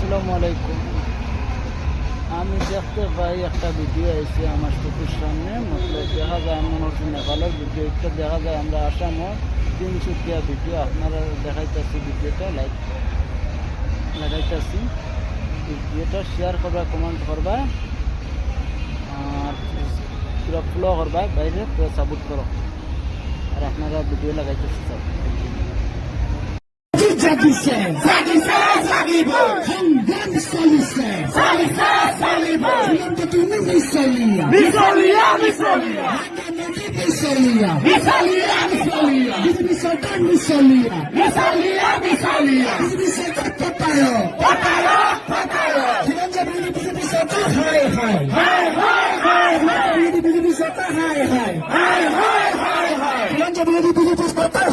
আসসালামু আলাইকুম। আমি দেখতে পাই একটা ভিডিও এসে আমার চোখের সামনে, মতলব দেখা যায় মনে হচ্ছে নেপালের ভিডিও, একটা দেখা যায় আমরা আসামর তিনসুকিয়া ভিডিও আপনারা দেখাইতেছি। ভিডিওটা লাগাইতেছি, ভিডিওটা শেয়ার করবা, কমেন্ট করবা আর পুরো ফলো করবা, বাইরে পুরো সাপোর্ট করো। আর আপনারা ভিডিও লাগাইতেছি সব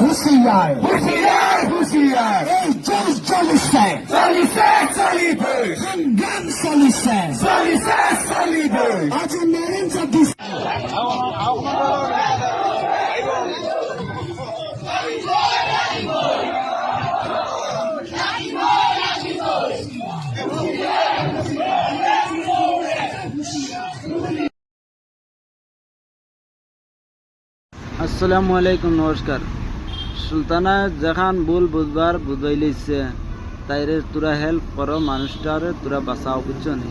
হুঁশিয়ার হুঁশিয়ার হুঁশিয়ার চলিছে সংগ্রাম চলিছে আজ নরেন্দ্র মোদী আসসালামু আলাইকুম, নমস্কার। সুলতানা যেখান ভুল বুধবার বুঝাইলিছে তাইরে তোরা হেল্প করো, মানুষটারে তোরা বাঁচাও, বুঝছো নি?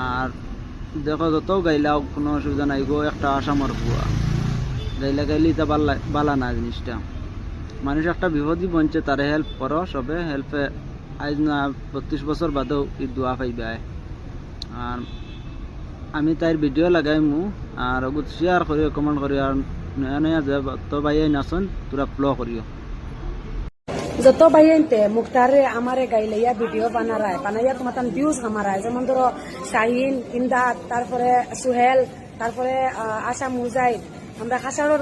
আর দেখো যত গাইলাও কোনো অসুবিধা নাই গো, একটা আসামর বুয়া গাইলি তা বালা না জিনিসটা। মানুষ একটা বিপদই বনছে, তারে হেল্প করো, সবে হেল্পে আজ না 32 বছর বাদেও এই দোয়া পাইবে। আর আমি তাইর ভিডিও লাগাইমু আর ওগুলো শেয়ার করিও, কমেন্ট করিও। আর নয়া নয়া তো ভাই নাচন তোরা ফলো করিও। যত বাইনতে মুক্তারে আমারে গাইলাইয়া ভিডিও বানাইয়া তোমার ভিউজ হামারায়, যেমন ধরো শাহিন, ইমদাদ, তারপরে সুহেল, তারপরে আশা মুজাহিদ, আমরা খাসারর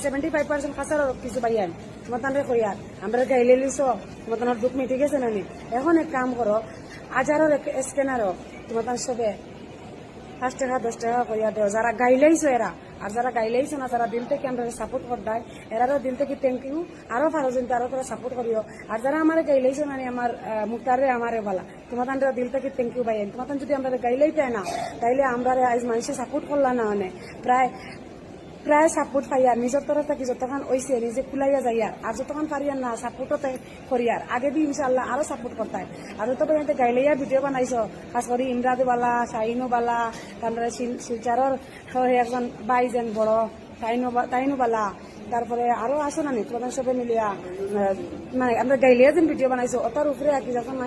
75% খাসারর কিছু বাইয়ান তোমার তানরে করিয়ার আমরা গাইলে লিছো, তোমার তানোর দুঃখ মিটে গেছে নানি। এখন এক কাম করো, আজারর স্ক্যানারও তোমার তান সবে 5 টাকা 10 টাকা করিয়া দেও, যারা গাইলাইছো এরা। আর যারা গাইলাইছো না, যারা দিল থেকে আমরা সাপোর্ট করদায়, এরারও দিল থেকে থ্যাংক ইউ। আরো ভালো কিন্তু আরো তোরা সাপোর্ট করিও। আর যারা আমার গাইলাইছো না, আমার মুক্তারে আমারে বলা, তোমার দিল থেকে থ্যাংক ইউ ভাইয়েন। তোমার যদি আমরা গাইলাইতে না, তাইলে আমরা আজ মানুষে সাপোর্ট করলা না, মানে প্রায় সাপোর্ট পাইয়ার নিজের তরফ থেকে যতক্ষণ ওইসে নিজে খুলাইয়া যাইয়ার। আর যতক্ষণ পারিয়ার না সাপোর্টও করিয়ার, আগে দিয়ে ইনশাল্লাহ আরো সাপোর্ট করতায়। আর তো গাইলাইয়া ভিডিও বানাইছো, খাস করে ইমরাদও বালা, শাহিনও বালা, তারপরে শিলচারর একজন বাই যেন বড় তাইনও বালা, তারপরে আরো আসো না নি তোমাদের সবে মিলিয়া, মানে আমরা গাইলিয়া যেন ভিডিও বানাইছো, ওটার উপরে আর কি যখন